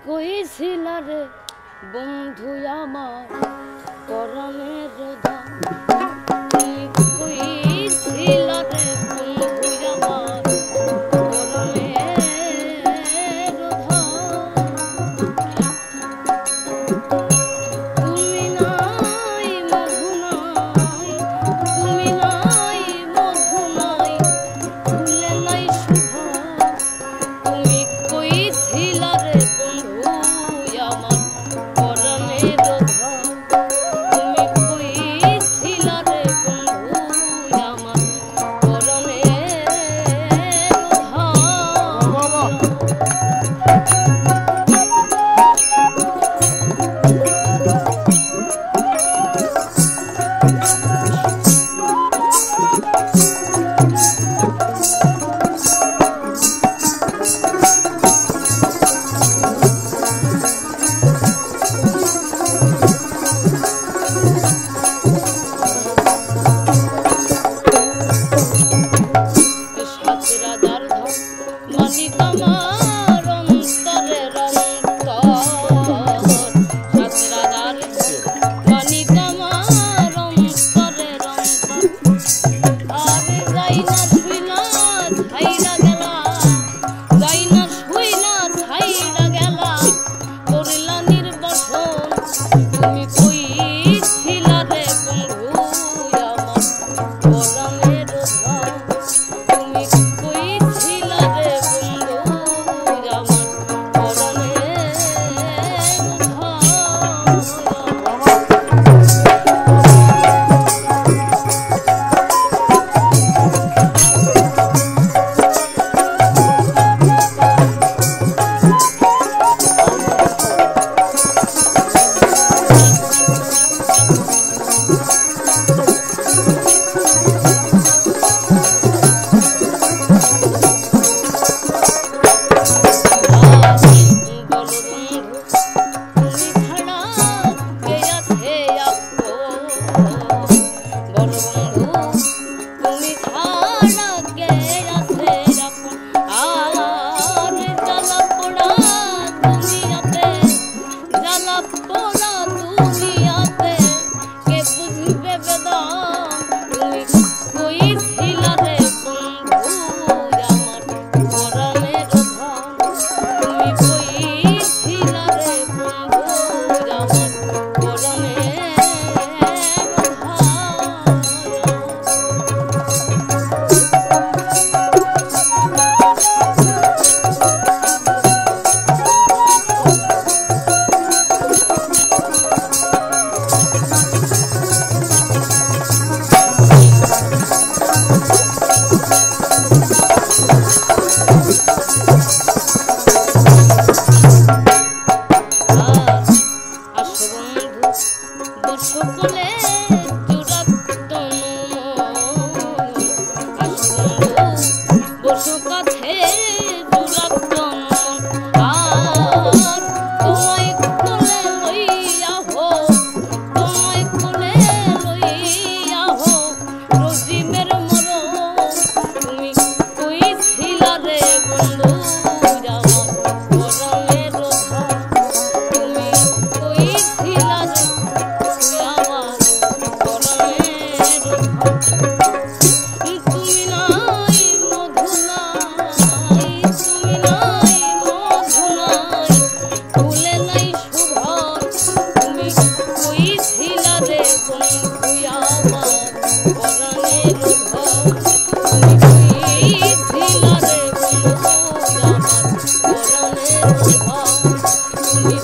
কইছিলা রে বন্ধু আমার পরাণের ধন, তুমি কইছিলা রে বন্ধু আমার পরাণের ধন। তুমি নাই মধু নাই, তুমি নাই মধু নাই, ভুলে নাই শুভ। তুমি কইছিলা রে বন্ধু আমার পরাণের ধন, তুমি কইছিলা রে বন্ধু আমার পরাণের রাজার ধন মানিক আমার অন্তরের অন্তর, সাত রাজার ধন মানিক আমার অন্তরের অন্তর। আর যাই না শুই না ছাইরা গেলা, যাই না শুই না ছাইরা গেলা, করলা নির্বাসন। তুমি কইছিলা রে বন্ধু আমার পরাণের ধন, তুমি কইছিলা রে বন্ধু আমার পরাণের ধন। সকলে বসু কাছে দুরাত্ম আর তোমায় কোলে লইয়া হো, তোমায় কোলে লইয়া হো রজিমের মরণ। তুমি কইছিলা রে বন্ধু আমার পরাণের ধন, তুমি কইছিলা রে আমার পরাণের ধন। তুমি নাই মধু নাই, তুমি নাই মধু নাই, ভুলে নাই শুভন। তুমি কইছিলা রে বন্ধু আমার পরাণের ধন, তুমি কইছিলা রে বন্ধু আমার পরাণের ধন, তুমি